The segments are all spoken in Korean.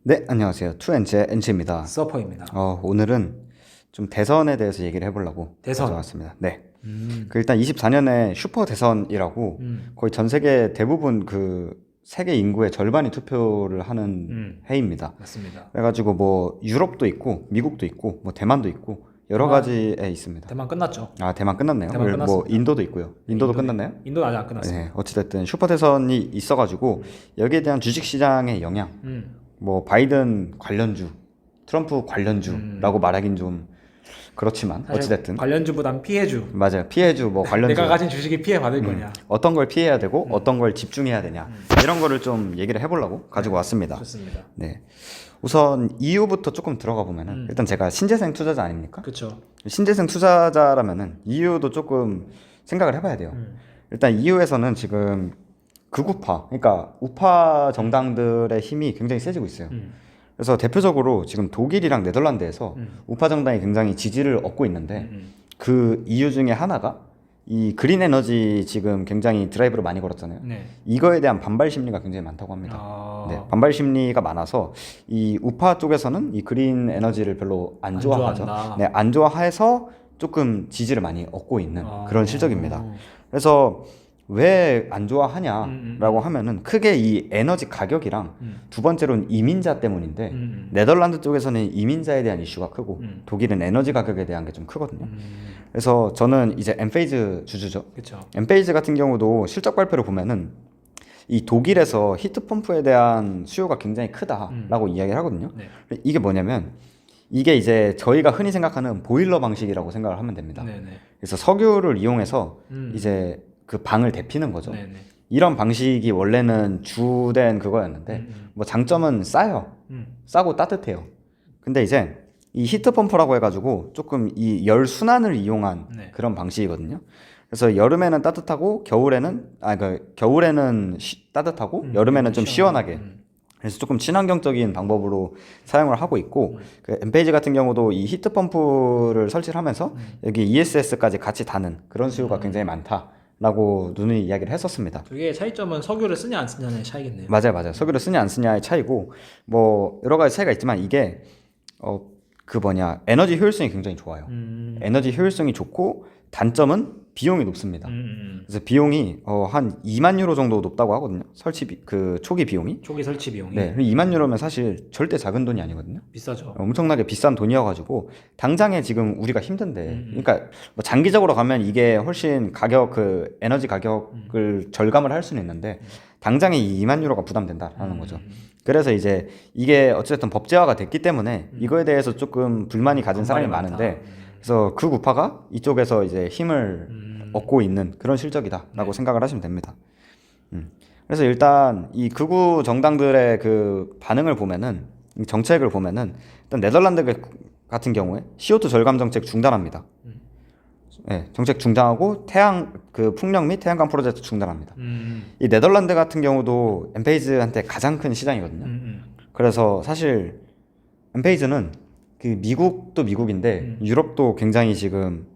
네, 안녕하세요. 투엔체 엔치입니다. 서퍼입니다. 오늘은 좀 대선에 대해서 얘기를 해보려고 대선. 가져왔습니다. 네. 그 일단 24년에 슈퍼 대선이라고 거의 전 세계 대부분 그 세계 인구의 절반이 투표를 하는 해입니다. 맞습니다. 그래가지고 뭐 유럽도 있고 미국도 있고 뭐 대만도 있고 여러 가지에 있습니다. 대만 끝났죠. 아, 대만 끝났네요. 대만 뭐 끝났습니다. 인도도 있고요. 인도도 끝났나요? 인도는 아직 안 끝났어요. 네, 어찌됐든 슈퍼 대선이 있어가지고 여기에 대한 주식 시장의 영향, 음. 뭐 바이든 관련주, 트럼프 관련주라고 말하긴 좀 그렇지만 사실 어찌됐든 관련주보단 피해주. 맞아요. 피해주 뭐 관련주 내가 가진 주식이 피해 받을 거냐. 어떤 걸 피해야 되고 어떤 걸 집중해야 되냐 이런 거를 좀 얘기를 해보려고 가지고 왔습니다. 좋습니다. 네. 우선 이유부터 조금 들어가 보면은 일단 제가 신재생 투자자 아닙니까? 그렇죠. 신재생 투자자라면은 이유도 조금 생각을 해봐야 돼요. 일단 이유에서는 지금 극우파, 그러니까 우파 정당들의 힘이 굉장히 세지고 있어요. 그래서 대표적으로 지금 독일이랑 네덜란드에서 우파 정당이 굉장히 지지를 얻고 있는데 그 이유 중에 하나가 이 그린 에너지 지금 굉장히 드라이브를 많이 걸었잖아요. 네. 이거에 대한 반발 심리가 굉장히 많다고 합니다. 아. 네, 반발 심리가 많아서 이 우파 쪽에서는 이 그린 에너지를 별로 안 좋아하죠. 좋아한다. 네, 안 좋아해서 조금 지지를 많이 얻고 있는 아. 그런 실적입니다. 그래서 왜 안 좋아하냐라고 하면은 크게 이 에너지 가격이랑 두 번째로는 이민자 때문인데 네덜란드 쪽에서는 이민자에 대한 이슈가 크고 독일은 에너지 가격에 대한 게 좀 크거든요. 그래서 저는 이제 엠페이즈 주주죠. 그렇죠. 엠페이즈 같은 경우도 실적 발표를 보면은 이 독일에서 히트펌프에 대한 수요가 굉장히 크다라고 이야기를 하거든요. 네. 이게 뭐냐면 이게 이제 저희가 흔히 생각하는 보일러 방식이라고 생각을 하면 됩니다. 네네. 그래서 석유를 이용해서 이제 그 방을 데피는 거죠. 네네. 이런 방식이 원래는 주된 그거였는데 뭐 장점은 싸요. 싸고 따뜻해요. 근데 이제 이 히트펌프라고 해가지고 조금 이 열 순환을 이용한 네. 그런 방식이거든요. 그래서 여름에는 따뜻하고 겨울에는 따뜻하고 여름에는 좀 시원하게. 그래서 조금 친환경적인 방법으로 사용을 하고 있고 그 엠페이지 같은 경우도 이 히트펌프를 설치를 하면서 여기 ESS까지 같이 다는 그런 수요가 굉장히 많다라고 누누이 이야기를 했었습니다. 그게 차이점은 석유를 쓰냐 안 쓰냐의 차이겠네요. 맞아요. 석유를 쓰냐 안 쓰냐의 차이고 뭐 여러 가지 차이가 있지만 이게 에너지 효율성이 굉장히 좋아요. 에너지 효율성이 좋고 단점은 비용이 높습니다. 그래서 비용이 한 2만 유로 정도 높다고 하거든요. 설치비 그 초기 비용이. 초기 설치 비용이. 네, 2만 유로면 사실 절대 작은 돈이 아니거든요. 비싸죠. 엄청나게 비싼 돈이어가지고 당장에 지금 우리가 힘든데, 그러니까 뭐 장기적으로 가면 이게 훨씬 그 에너지 가격을 절감을 할 수는 있는데 당장에 이 2만 유로가 부담된다라는 거죠. 그래서 이제 이게 어쨌든 법제화가 됐기 때문에 이거에 대해서 조금 불만이 가진 사람이 많은데, 그래서 그 우파가 이쪽에서 이제 힘을 얻고 있는 그런 실적이다라고 생각을 하시면 됩니다. 그래서 일단 이 극우 정당들의 그 반응을 보면은 이 정책을 보면은 일단 네덜란드 같은 경우에 CO2 절감 정책 중단합니다. 네, 정책 중단하고 풍력 및 태양광 프로젝트 중단합니다. 이 네덜란드 같은 경우도 엠페이즈한테 가장 큰 시장이거든요. 그래서 사실 엠페이즈는 그 미국도 미국인데 유럽도 굉장히 지금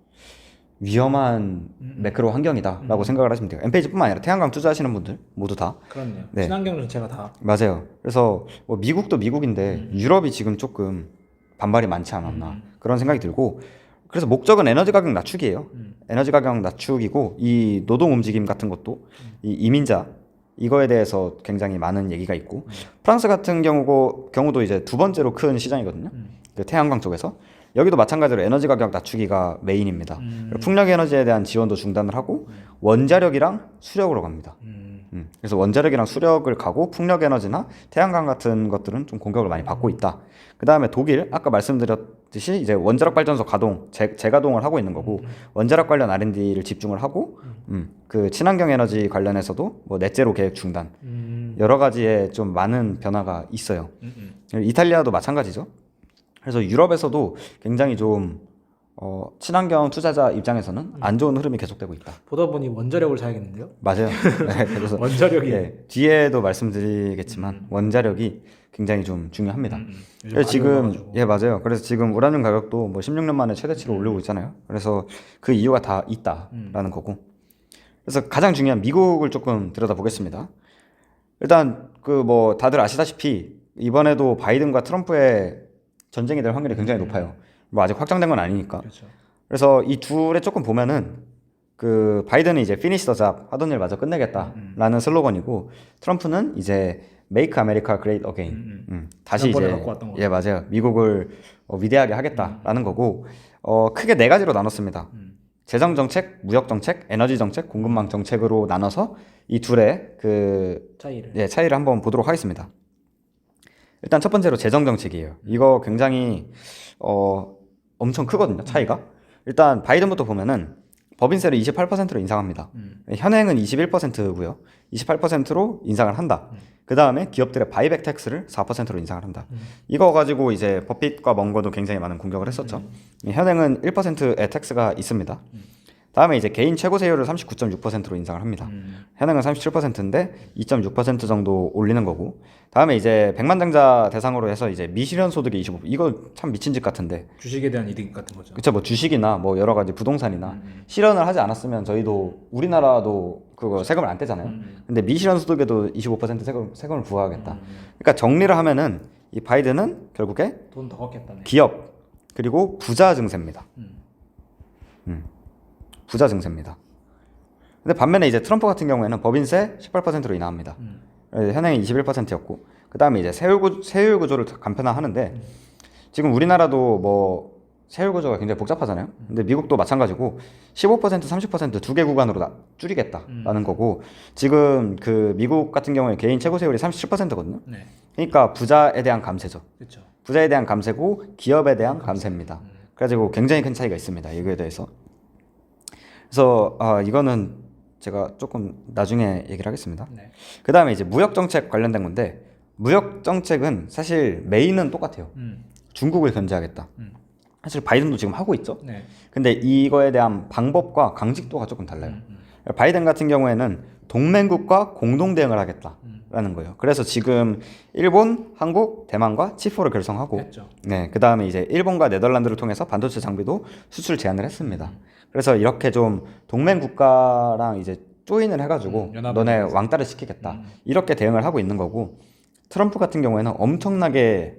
위험한 매크로 환경이다라고 생각을 하시면 돼요. 엠페이지뿐만 아니라 태양광 투자하시는 분들 모두 다. 그렇네요. 네. 친환경 전체가 다. 맞아요. 그래서 뭐 미국도 미국인데 유럽이 지금 조금 반발이 많지 않았나 그런 생각이 들고, 그래서 목적은 에너지 가격 낮추기예요. 에너지 가격 낮추기고 이 노동 움직임 같은 것도 이 이민자 이거에 대해서 굉장히 많은 얘기가 있고, 프랑스 같은 경우도 이제 두 번째로 큰 시장이거든요. 그 태양광 쪽에서 여기도 마찬가지로 에너지 가격 낮추기가 메인입니다. 풍력 에너지에 대한 지원도 중단을 하고 원자력이랑 수력으로 갑니다. 그래서 원자력이랑 수력을 가고 풍력 에너지나 태양광 같은 것들은 좀 공격을 많이 받고 있다. 그 다음에 독일 아까 말씀드렸듯이 이제 원자력 발전소 가동 재가동을 하고 있는 거고, 원자력 관련 R&D를 집중을 하고 그 친환경 에너지 관련해서도 뭐 넷제로 계획 중단, 여러 가지의 좀 많은 변화가 있어요. 이탈리아도 마찬가지죠. 그래서 유럽에서도 굉장히 좀 친환경 투자자 입장에서는 안 좋은 흐름이 계속되고 있다. 보다 보니 원자력을 사야겠는데요. 맞아요. 네, 그래서 원자력이. 네, 뒤에도 말씀드리겠지만 원자력이 굉장히 좀 중요합니다. 요즘 그래서 지금 올라가지고. 맞아요. 그래서 지금 우라늄 가격도 뭐 16년 만에 최대치로 올리고 있잖아요. 그래서 그 이유가 다 있다라는 거고. 그래서 가장 중요한 미국을 조금 들여다보겠습니다. 일단 그 뭐 다들 아시다시피 이번에도 바이든과 트럼프의 전쟁이 될 확률이 굉장히 높아요. 뭐 아직 확정된 건 아니니까. 그렇죠. 그래서 이 둘에 조금 보면은 그 바이든은 이제 finish the job 하던 일 마저 끝내겠다라는 슬로건이고 트럼프는 이제 make America great again. 다시 지난번에 이제 갖고 왔던 거죠. 예 맞아요. 미국을 위대하게 하겠다라는 거고 크게 네 가지로 나눴습니다. 재정 정책, 무역 정책, 에너지 정책, 공급망 정책으로 나눠서 이 둘의 그 차이를 한번 보도록 하겠습니다. 일단 첫 번째로 재정 정책이에요. 이거 굉장히 엄청 크거든요. 차이가. 일단 바이든부터 보면은 법인세를 28%로 인상합니다. 현행은 21%고요. 28%로 인상을 한다. 그 다음에 기업들의 바이백 텍스를 4%로 인상을 한다. 이거 가지고 이제 버핏과 멍거도 굉장히 많은 공격을 했었죠. 현행은 1%의 텍스가 있습니다. 다음에 이제 개인 최고 세율을 39.6%로 인상을 합니다. 현행은 37%인데 2.6% 정도 올리는 거고. 다음에 이제 백만장자 대상으로 해서 이제 미실현 소득의 25%. 이거 참 미친 짓 같은데. 주식에 대한 이득 같은 거죠. 그쵸, 뭐 주식이나 뭐 여러 가지 부동산이나 실현을 하지 않았으면 저희도 우리나라도 그거 세금을 안 떼잖아요. 근데 미실현 소득에도 25% 세금을 부과하겠다. 그러니까 정리를 하면은 이 바이든은 결국에 돈 더 걷겠다네. 기업 그리고 부자 증세입니다. 부자 증세입니다. 근데 반면에 이제 트럼프 같은 경우에는 법인세 18%로 인하합니다. 현행이 21%였고 그 다음에 이제 세율 구조를 간편화하는데 지금 우리나라도 뭐 세율 구조가 굉장히 복잡하잖아요. 근데 미국도 마찬가지고 15% 30% 두 개 구간으로 줄이겠다라는 거고 지금 그 미국 같은 경우에 개인 최고 세율이 37%거든요. 네. 그러니까 부자에 대한 감세죠. 그렇죠. 부자에 대한 감세고 기업에 대한 감세입니다. 그래가지고 굉장히 큰 차이가 있습니다. 이거에 대해서. 그래서 이거는 제가 조금 나중에 얘기를 하겠습니다. 네. 그 다음에 이제 무역 정책 관련된 건데 무역 정책은 사실 메인은 똑같아요. 중국을 견제하겠다. 사실 바이든도 지금 하고 있죠. 네. 근데 이거에 대한 방법과 강직도가 조금 달라요. 바이든 같은 경우에는 동맹국과 공동 대응을 하겠다라는 거예요. 그래서 지금 일본, 한국, 대만과 치포를 결성하고, 했죠. 네, 그 다음에 이제 일본과 네덜란드를 통해서 반도체 장비도 수출 제한을 했습니다. 그래서 이렇게 좀 동맹국가랑 이제 조인을 해가지고 너네 왕따를 시키겠다 이렇게 대응을 하고 있는 거고 트럼프 같은 경우에는 엄청나게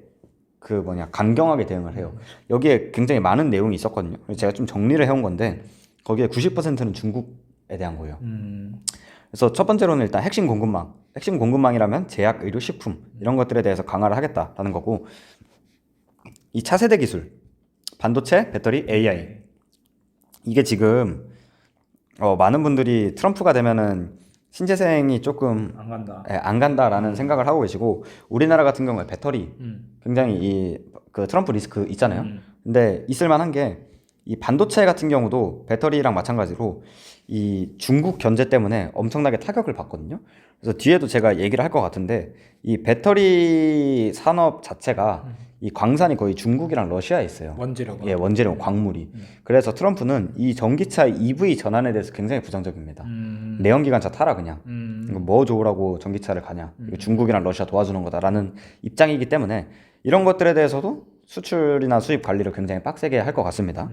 그 강경하게 대응을 해요. 여기에 굉장히 많은 내용이 있었거든요. 그래서 제가 좀 정리를 해온 건데 거기에 90%는 중국에 대한 거예요. 그래서 첫 번째로는 일단 핵심 공급망이라면 제약, 의료, 식품 이런 것들에 대해서 강화를 하겠다라는 거고 이 차세대 기술, 반도체, 배터리, AI 이게 지금 많은 분들이 트럼프가 되면은 신재생이 조금 안 간다라는 생각을 하고 계시고 우리나라 같은 경우에 배터리 굉장히 그 트럼프 리스크 있잖아요. 근데 있을 만한 게 이 반도체 같은 경우도 배터리랑 마찬가지로 이 중국 견제 때문에 엄청나게 타격을 받거든요. 그래서 뒤에도 제가 얘기를 할 것 같은데 이 배터리 산업 자체가 이 광산이 거의 중국이랑 러시아에 있어요. 원재료가. 예, 원재료 광물이. 그래서 트럼프는 이 전기차 EV 전환에 대해서 굉장히 부정적입니다. 내연기관차 타라 그냥. 이거 뭐 좋으라고 전기차를 가냐. 이거 중국이랑 러시아 도와주는 거다라는 입장이기 때문에 이런 것들에 대해서도 수출이나 수입 관리를 굉장히 빡세게 할 것 같습니다.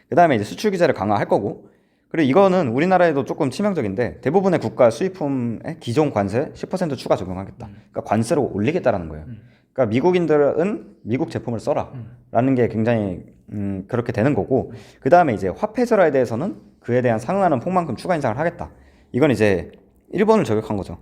그 다음에 이제 수출 규제를 강화할 거고 그리고 이거는 우리나라에도 조금 치명적인데 대부분의 국가 수입품에 기존 관세 10% 추가 적용하겠다. 그러니까 관세를 올리겠다라는 거예요. 그러니까 미국인들은 미국 제품을 써라라는 게 굉장히 그렇게 되는 거고 그 다음에 이제 화폐 절하에 대해서는 그에 대한 상응하는 폭만큼 추가 인상을 하겠다. 이건 이제 일본을 저격한 거죠.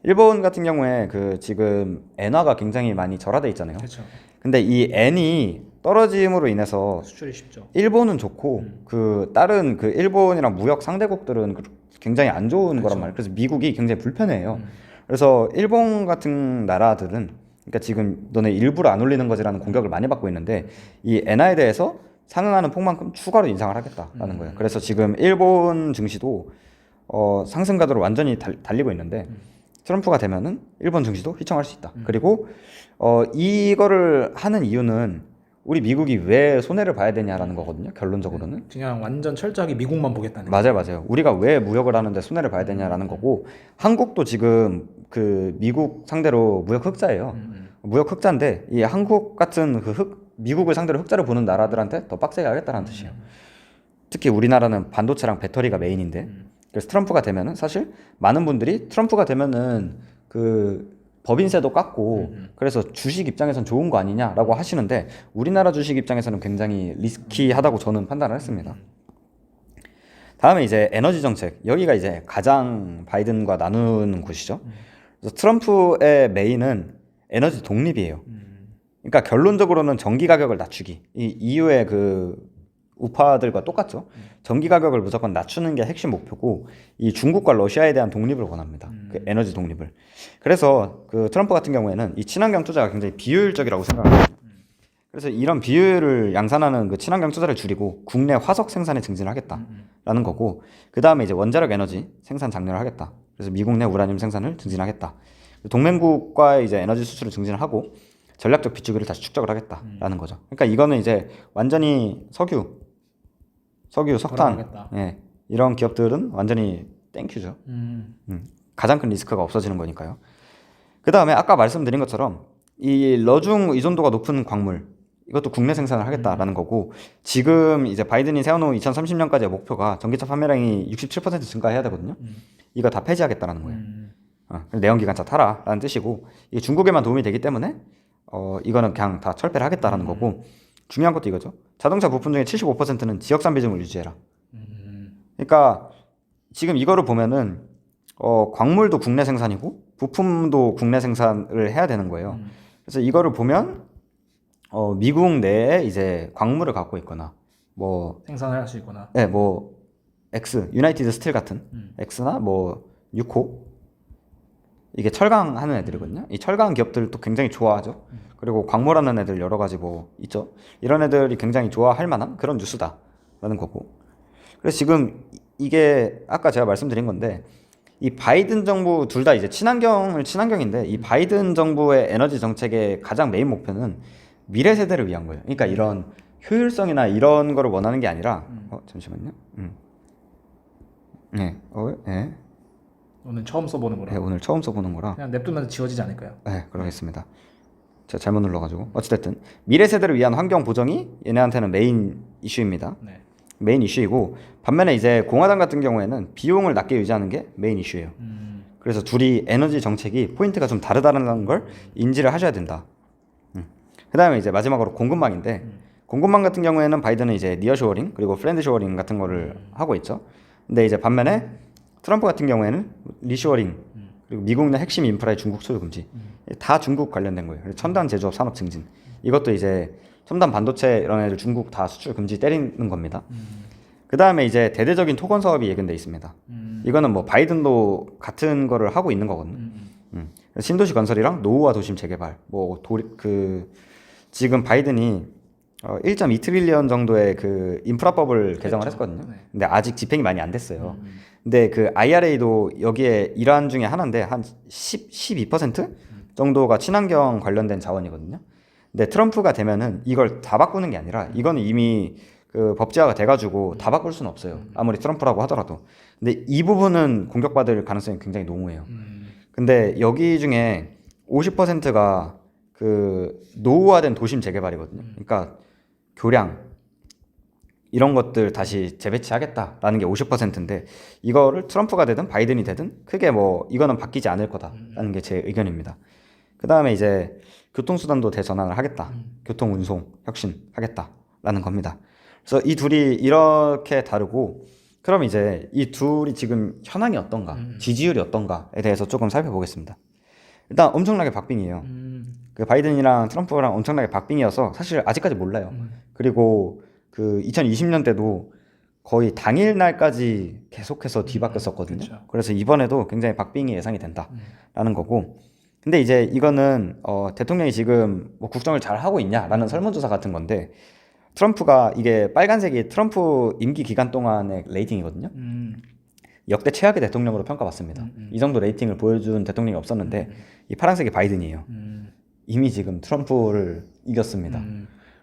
일본 같은 경우에 그 지금 엔화가 굉장히 많이 절하돼 있잖아요. 그렇죠. 근데 이 엔이 떨어짐으로 인해서 수출이 쉽죠. 일본은 좋고 그 다른 그 일본이랑 무역 상대국들은 굉장히 안 좋은 거란 말이에요. 그래서 미국이 굉장히 불편해요. 그래서 일본 같은 나라들은 그러니까 지금 너네 일부러 안 올리는 거지라는 공격을 많이 받고 있는데 이 엔화에 대해서 상응하는 폭만큼 추가로 인상을 하겠다라는 거예요. 그래서 지금 일본 증시도 상승 가도를 완전히 달리고 있는데 트럼프가 되면은 일본 증시도 휘청할 수 있다. 그리고 이거를 하는 이유는 우리 미국이 왜 손해를 봐야 되냐라는 거거든요. 결론적으로는. 그냥 완전 철저하게 미국만 보겠다는 거예요. 맞아요. 우리가 왜 무역을 하는데 손해를 봐야 되냐라는 거고 한국도 지금 그 미국 상대로 무역 흑자예요. 무역 흑자인데 이 한국 같은 그 미국을 상대로 흑자를 보는 나라들한테 더 빡세게 하겠다는 뜻이에요. 특히 우리나라는 반도체랑 배터리가 메인인데 그래서 트럼프가 되면은 사실 많은 분들이 트럼프가 되면은 그 법인세도 깎고 그래서 주식 입장에선 좋은 거 아니냐라고 하시는데 우리나라 주식 입장에서는 굉장히 리스키하다고 저는 판단을 했습니다. 다음에 이제 에너지 정책. 여기가 이제 가장 바이든과 나누는 곳이죠. 그래서 트럼프의 메인은 에너지 독립이에요. 그러니까 결론적으로는 전기 가격을 낮추기. 이 EU의 그 우파들과 똑같죠. 전기 가격을 무조건 낮추는 게 핵심 목표고 이 중국과 러시아에 대한 독립을 원합니다. 그 에너지 독립을. 그래서 그 트럼프 같은 경우에는 이 친환경 투자가 굉장히 비효율적이라고 생각합니다. 그래서 이런 비효율을 양산하는 그 친환경 투자를 줄이고 국내 화석 생산에 증진을 하겠다라는 거고 그 다음에 이제 원자력 에너지 생산 장려를 하겠다. 그래서 미국 내 우라늄 생산을 증진하겠다. 동맹국과의 이제 에너지 수출을 증진을 하고 전략적 비축유를 다시 축적을 하겠다라는 거죠. 그러니까 이거는 이제 완전히 석유, 석탄, 돌아가겠다. 예, 이런 기업들은 완전히 땡큐죠. 가장 큰 리스크가 없어지는 거니까요. 그 다음에 아까 말씀드린 것처럼 이 러중 의존도가 높은 광물 이것도 국내 생산을 하겠다라는 거고 지금 이제 바이든이 세워놓은 2030년까지의 목표가 전기차 판매량이 67% 증가해야 되거든요. 이거 다 폐지하겠다라는 거예요. 내연기관차 타라라는 뜻이고 이게 중국에만 도움이 되기 때문에 이거는 그냥 다 철폐를 하겠다라는 거고 중요한 것도 이거죠. 자동차 부품 중에 75%는 지역산 비중을 유지해라. 그러니까 지금 이거를 보면은 광물도 국내 생산이고 부품도 국내 생산을 해야 되는 거예요. 그래서 이거를 보면 미국 내에 이제 광물을 갖고 있거나 뭐 생산을 할 수 있거나. 네, 뭐 유나이티드 스틸 같은 X나 뭐 유코 이게 철강 하는 애들이거든요. 이 철강 기업들도 굉장히 좋아하죠. 그리고 광물하는 애들 여러 가지 뭐 있죠. 이런 애들이 굉장히 좋아할 만한 그런 뉴스다라는 거고. 그래서 지금 이게 아까 제가 말씀드린 건데 이 바이든 정부 둘 다 이제 친환경인데 이 바이든 정부의 에너지 정책의 가장 메인 목표는 미래 세대를 위한 거예요. 그러니까 이런 효율성이나 이런 거를 원하는 게 아니라 잠시만요. 네, 네. 오늘 처음 써보는 거라. 네, 오늘 처음 써보는 거라. 그냥 냅두면 지워지지 않을까요? 네, 그러겠습니다. 제가 잘못 눌러가지고 어찌됐든 미래 세대를 위한 환경 보정이 얘네한테는 메인 이슈입니다. 네. 메인 이슈이고 반면에 이제 공화당 같은 경우에는 비용을 낮게 유지하는 게 메인 이슈예요. 그래서 둘이 에너지 정책이 포인트가 좀 다르다는 걸 인지를 하셔야 된다. 그 다음에 이제 마지막으로 공급망인데 공급망 같은 경우에는 바이든은 이제 니어쇼어링 그리고 프렌드쇼어링 같은 거를 하고 있죠. 근데 이제 반면에 트럼프 같은 경우에는 리쇼어링 그리고 미국 내 핵심 인프라의 중국 수요 금지 다 중국 관련된 거예요. 그래서 첨단 제조업 산업 증진 이것도 이제 첨단 반도체 이런 애들 중국 다 수출 금지 때리는 겁니다. 그 다음에 이제 대대적인 토건 사업이 예견돼 있습니다. 이거는 뭐 바이든도 같은 거를 하고 있는 거거든요. 신도시 건설이랑 노후화 도심 재개발 지금 바이든이 1.2 트릴리언 정도의 그 인프라법을 개정을 했거든요. 네. 근데 아직 집행이 많이 안 됐어요. 근데 그 IRA도 여기에 일환 중에 하나인데 한 12% 정도가 친환경 관련된 자원이거든요. 근데 트럼프가 되면은 이걸 다 바꾸는 게 아니라 이거는 이미 그 법제화가 돼가지고 다 바꿀 수는 없어요. 아무리 트럼프라고 하더라도. 근데 이 부분은 공격받을 가능성이 굉장히 농후해요. 근데 여기 중에 50%가 그 노후화된 도심 재개발이거든요. 그러니까 교량 이런 것들 다시 재배치하겠다라는 게 50%인데 이거를 트럼프가 되든 바이든이 되든 크게 뭐 이거는 바뀌지 않을 거다라는 게 제 의견입니다. 그 다음에 이제 교통수단도 대전환을 하겠다. 교통운송 혁신하겠다라는 겁니다. 그래서 이 둘이 이렇게 다르고 그럼 이제 이 둘이 지금 현황이 어떤가 지지율이 어떤가에 대해서 조금 살펴보겠습니다. 일단 엄청나게 박빙이에요. 그 바이든이랑 트럼프랑 엄청나게 박빙이어서 사실 아직까지 몰라요. 그리고 그 2020년 때도 거의 당일날까지 계속해서 뒤바뀌었었거든요. 그쵸. 그래서 이번에도 굉장히 박빙이 예상이 된다라는 거고. 근데 이제 이거는 대통령이 지금 뭐 국정을 잘 하고 있냐라는 설문조사 같은 건데 트럼프가 이게 빨간색이 트럼프 임기 기간 동안의 레이팅이거든요. 역대 최악의 대통령으로 평가받습니다. 이 정도 레이팅을 보여준 대통령이 없었는데 이 파란색이 바이든이에요. 이미 지금 트럼프를 이겼습니다.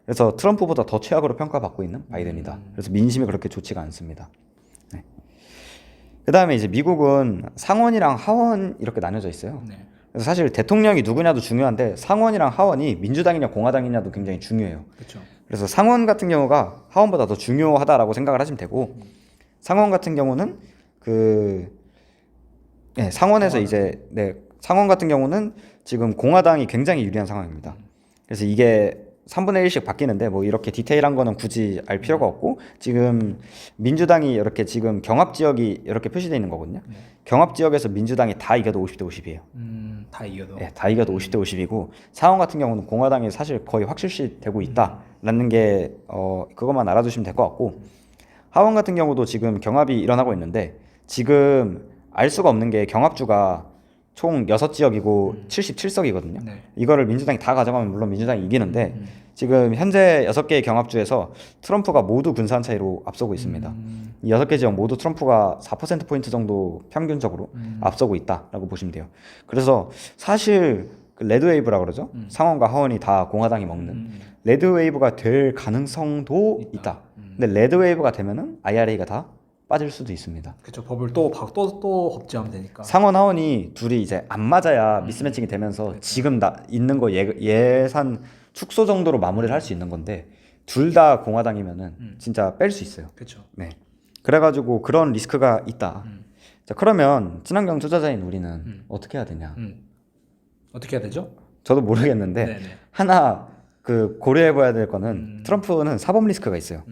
그래서 트럼프보다 더 최악으로 평가받고 있는 바이든이다. 그래서 민심이 그렇게 좋지가 않습니다. 네. 그 다음에 이제 미국은 상원이랑 하원 이렇게 나뉘어져 있어요. 네. 그래서 사실 대통령이 누구냐도 중요한데 상원이랑 하원이 민주당이냐 공화당이냐도 굉장히 중요해요. 그렇죠. 그래서 상원 같은 경우가 하원보다 더 중요하다라고 생각을 하시면 되고 상원 같은 경우는 상원에서 이제 상원 같은 경우는 지금 공화당이 굉장히 유리한 상황입니다. 그래서 이게 3분의 1씩 바뀌는데 뭐 이렇게 디테일한 거는 굳이 알 필요가 없고, 지금 민주당이 이렇게 지금 경합 지역이 이렇게 표시되어 있는 거거든요. 경합 지역에서 민주당이 다 이겨도 50대 50이에요. 다 이겨도. 네, 다 이겨도 50대 50이고, 상원 같은 경우는 공화당이 사실 거의 확실시 되고 있다라는 게 그것만 알아두시면 될 것 같고, 하원 같은 경우도 지금 경합이 일어나고 있는데, 지금 알 수가 없는 게 경합주가 총 6지역이고 77석이거든요. 네. 이거를 민주당이 다 가져가면 물론 민주당이 이기는데, 지금 현재 6개의 경합주에서 트럼프가 모두 근사한 차이로 앞서고 있습니다. 이 6개 지역 모두 트럼프가 4%포인트 정도 평균적으로 앞서고 있다라고 보시면 돼요. 그래서 사실 그 레드웨이브라고 그러죠. 상원과 하원이 다 공화당이 먹는 레드웨이브가 될 가능성도 있다. 근데 레드웨이브가 되면은 IRA가 다 빠질 수도 있습니다. 그렇죠. 법을 또 법제하면 되니까. 상원 하원이 둘이 이제 안 맞아야 미스매칭이 되면서 지금 있는 거 예산 축소 정도로 마무리를 할 수 있는 건데, 둘 다 공화당이면은 진짜 뺄 수 있어요. 그렇죠. 네. 그래가지고 그런 리스크가 있다. 자, 그러면 친환경 투자자인 우리는 어떻게 해야 되냐? 어떻게 해야 되죠? 저도 모르겠는데 네네. 하나 그 고려해봐야 될 거는 트럼프는 사법 리스크가 있어요.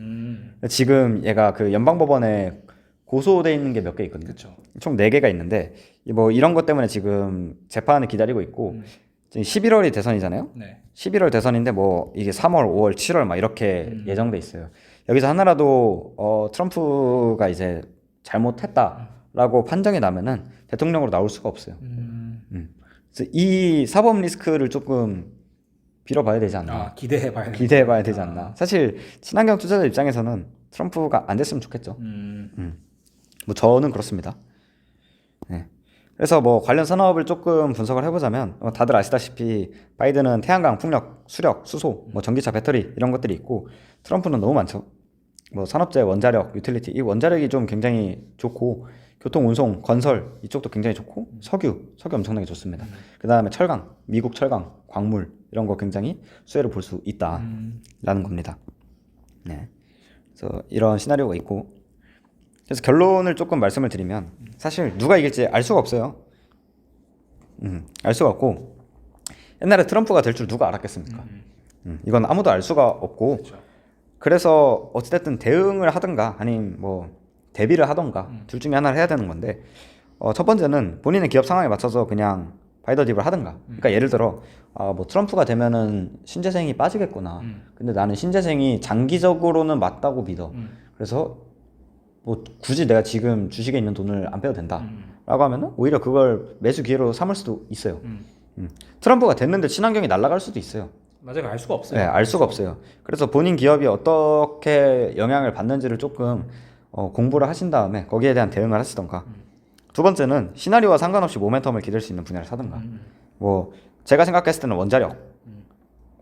지금 얘가 그 연방법원에 고소돼 있는 게 몇 개 있거든요. 그렇죠. 총 4개가 있는데 뭐 이런 것 때문에 지금 재판을 기다리고 있고, 지금 11월이 대선이잖아요. 네. 11월 대선인데 뭐 이게 3월, 5월, 7월 막 이렇게 예정돼 있어요. 여기서 하나라도 트럼프가 이제 잘못했다라고 판정이 나면은 대통령으로 나올 수가 없어요. 그래서 이 사법 리스크를 조금 빌어봐야 되지 않나. 기대해봐야 되지 않나. 사실 친환경 투자자 입장에서는 트럼프가 안 됐으면 좋겠죠. 뭐 저는 그렇습니다. 네. 그래서 뭐 관련 산업을 조금 분석을 해보자면, 다들 아시다시피 바이든은 태양광, 풍력, 수력, 수소, 뭐 전기차, 배터리 이런 것들이 있고, 트럼프는 너무 많죠. 뭐 산업재, 원자력, 유틸리티, 이 원자력이 좀 굉장히 좋고, 교통, 운송, 건설 이쪽도 굉장히 좋고, 석유 엄청나게 좋습니다. 그 다음에 철강, 미국 철강, 광물 이런 거 굉장히 수혜를 볼 수 있다라는 겁니다. 네. 그래서 이런 시나리오가 있고, 그래서 결론을 조금 말씀을 드리면, 사실 누가 이길지 알 수가 없어요. 알 수가 없고, 옛날에 트럼프가 될 줄 누가 알았겠습니까? 이건 아무도 알 수가 없고, 그렇죠. 그래서 어찌됐든 대응을 하든가 아니면 뭐 대비를 하던가 둘 중에 하나를 해야 되는 건데, 첫 번째는 본인의 기업 상황에 맞춰서 그냥 바이더 딥을 하든가. 그러니까 예를 들어 뭐 트럼프가 되면은 신재생이 빠지겠구나. 근데 나는 신재생이 장기적으로는 맞다고 믿어. 그래서 뭐 굳이 내가 지금 주식에 있는 돈을 안 빼도 된다 라고 하면은 오히려 그걸 매수 기회로 삼을 수도 있어요. 트럼프가 됐는데 친환경이 날아갈 수도 있어요. 맞아요. 알 수가 없어요. 네, 알 수가 없어요. 그래서 본인 기업이 어떻게 영향을 받는지를 조금 공부를 하신 다음에 거기에 대한 대응을 하시던가. 두 번째는 시나리오와 상관없이 모멘텀을 기댈 수 있는 분야를 사든가. 뭐 제가 생각했을 때는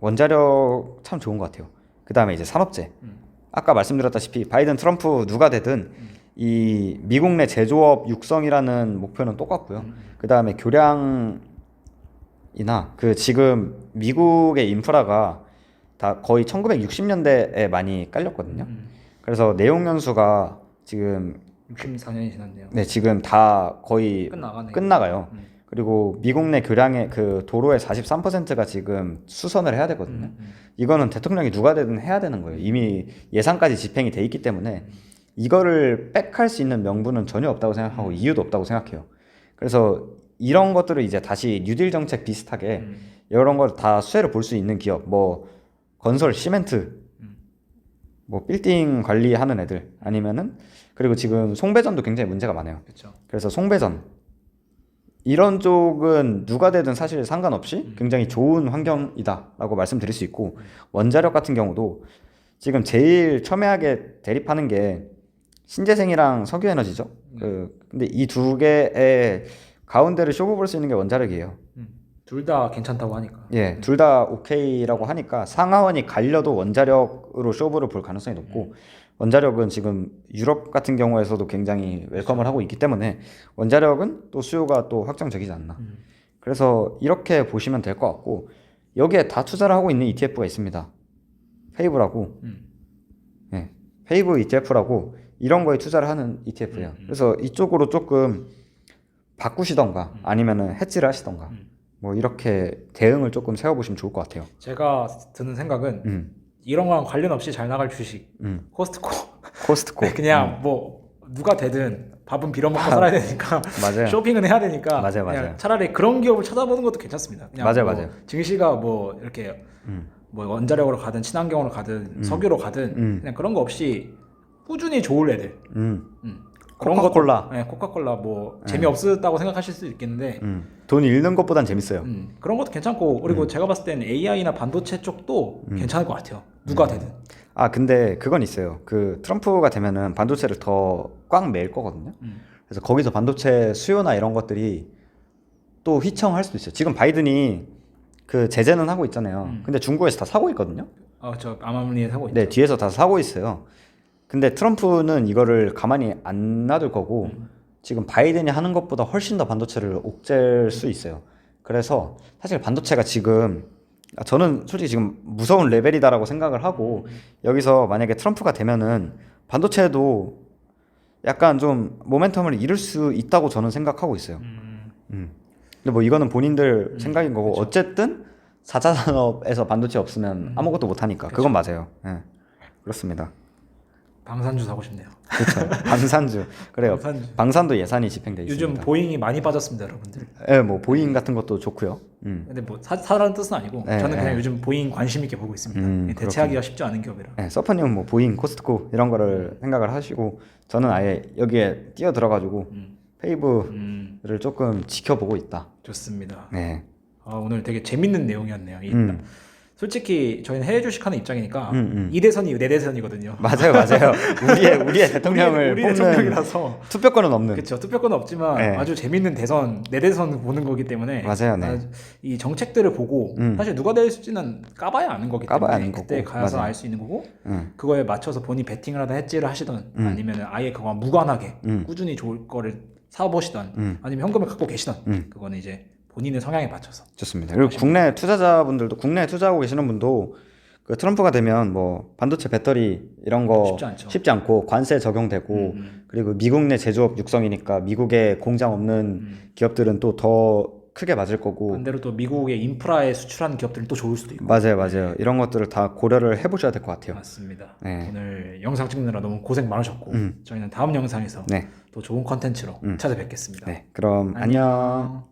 원자력 참 좋은 것 같아요. 그 다음에 이제 산업재. 아까 말씀드렸다시피 바이든, 트럼프 누가 되든 이 미국 내 제조업 육성이라는 목표는 똑같고요. 그 다음에 교량이나 그 지금 미국의 인프라가 다 거의 1960년대에 많이 깔렸거든요. 그래서 내용 연수가 지금 64년이 지났네요. 네, 지금 다 거의 끝나가요. 그리고 미국 내 교량의 그 도로의 43%가 지금 수선을 해야 되거든요. 이거는 대통령이 누가 되든 해야 되는 거예요. 이미 예산까지 집행이 돼 있기 때문에 이거를 빽할 수 있는 명분은 전혀 없다고 생각하고 이유도 없다고 생각해요. 그래서 이런 것들을 이제 다시 뉴딜 정책 비슷하게 이런 걸 다 수혜를 볼 수 있는 기업, 뭐 건설, 시멘트, 뭐 빌딩 관리하는 애들, 아니면은 그리고 지금 송배전도 굉장히 문제가 많아요. 그렇죠. 그래서 송배전 이런 쪽은 누가 되든 사실 상관없이 굉장히 좋은 환경이다라고 말씀드릴 수 있고, 원자력 같은 경우도 지금 제일 첨예하게 대립하는 게 신재생이랑 석유에너지죠. 근데 이 두 개의 가운데를 쇼부 볼 수 있는 게 원자력이에요. 둘 다 괜찮다고 하니까. 예, 둘 다 오케이라고 하니까 상하원이 갈려도 원자력으로 쇼부를 볼 가능성이 높고, 원자력은 지금 유럽 같은 경우에서도 굉장히 웰컴을 하고 있기 때문에 원자력은 또 수요가 또 확정적이지 않나. 그래서 이렇게 보시면 될 것 같고, 여기에 다 투자를 하고 있는 ETF가 있습니다. 페이브라고. 네, 페이브 ETF라고 이런 거에 투자를 하는 ETF예요. 그래서 이쪽으로 조금 바꾸시던가 아니면은 해지를 하시던가 뭐 이렇게 대응을 조금 세워보시면 좋을 것 같아요. 제가 드는 생각은 이런 거랑 관련 없이 잘 나갈 주식 코스트코 코스트코. 그냥 뭐 누가 되든 밥은 빌어먹고 살아야 되니까 맞아요. 쇼핑은 해야 되니까 맞아요, 그냥 맞아요. 차라리 그런 기업을 찾아보는 것도 괜찮습니다. 그냥 맞아요, 뭐 맞아요. 증시가 뭐 이렇게 뭐 원자력으로 가든 친환경으로 가든 석유로 가든 그냥 그런 거 없이 꾸준히 좋을 애들 그런 코카콜라. 것도, 네, 코카콜라 뭐 재미없었다고 생각하실 수도 있겠는데 돈 잃는 것보단 재밌어요. 그런 것도 괜찮고 그리고 제가 봤을 때는 AI나 반도체 쪽도 괜찮을 것 같아요. 누가 되든. 아 근데 그건 있어요. 그 트럼프가 되면은 반도체를 더 꽉 매일 거거든요. 그래서 거기서 반도체 수요나 이런 것들이 또 휘청할 수도 있어요. 지금 바이든이 그 제재는 하고 있잖아요. 근데 중국에서 다 사고 있거든요. 저 암암리에 사고 있죠. 네, 뒤에서 다 사고 있어요. 근데 트럼프는 이거를 가만히 안 놔둘 거고 지금 바이든이 하는 것보다 훨씬 더 반도체를 옥죄일 수 있어요. 그래서 사실 반도체가 지금 저는 솔직히 지금 무서운 레벨이다라고 생각을 하고 여기서 만약에 트럼프가 되면은 반도체도 약간 좀 모멘텀을 잃을 수 있다고 저는 생각하고 있어요. 근데 뭐 이거는 본인들 생각인 거고 그쵸. 어쨌든 4차 산업에서 반도체 없으면 아무것도 못 하니까 그건 맞아요. 예. 그렇습니다. 방산주 사고 싶네요. 그렇죠. 방산주. 그래요. 방산주. 방산도 예산이 집행돼 요즘 있습니다. 보잉이 많이 빠졌습니다, 여러분들. 예, 뭐 보잉 같은 것도 좋고요. 근데 뭐 사라는 뜻은 아니고 네, 저는 그냥 네. 요즘 보잉 관심 있게 보고 있습니다. 대체하기가 쉽지 않은 기업이라. 예, 서퍼님은 뭐 보잉, 코스트코 이런 거를 생각을 하시고 저는 아예 여기에 뛰어 들어가지고 페이브를 조금 지켜보고 있다. 좋습니다. 네. 오늘 되게 재밌는 내용이었네요. 솔직히 저희는 해외 주식하는 입장이니까 2대선이 4대선이거든요. 맞아요, 맞아요. 우리의 대통령을 우리 뽑는 대통령이라서 투표권은 없는. 그렇죠. 투표권은 없지만 네. 아주 재밌는 대선 4대선 보는 거기 때문에 맞아요, 네. 이 정책들을 보고 사실 누가 될지는 까봐야 아는 거기 때문에 까봐야 아는 그때 거고. 가서 맞아요. 알 수 있는 거고 그거에 맞춰서 본인이 베팅을 하든 해지를 하시던 아니면 아예 그거와 무관하게 꾸준히 좋을 거를 사보시던 아니면 현금을 갖고 계시던 그거는 이제 본인의 성향에 맞춰서 좋습니다. 그리고 국내 투자자분들도 국내에 투자하고 계시는 분도 그 트럼프가 되면 뭐 반도체 배터리 이런 거 쉽지 않죠. 쉽지 않고 관세 적용되고 그리고 미국 내 제조업 육성이니까 미국에 공장 없는 기업들은 또 더 크게 맞을 거고 반대로 또 미국의 인프라에 수출하는 기업들은 또 좋을 수도 있고 맞아요, 맞아요. 이런 것들을 다 고려를 해보셔야 될 것 같아요. 맞습니다. 네. 오늘 영상 찍느라 너무 고생 많으셨고 저희는 다음 영상에서 네, 또 좋은 컨텐츠로 찾아뵙겠습니다. 네. 그럼 안녕.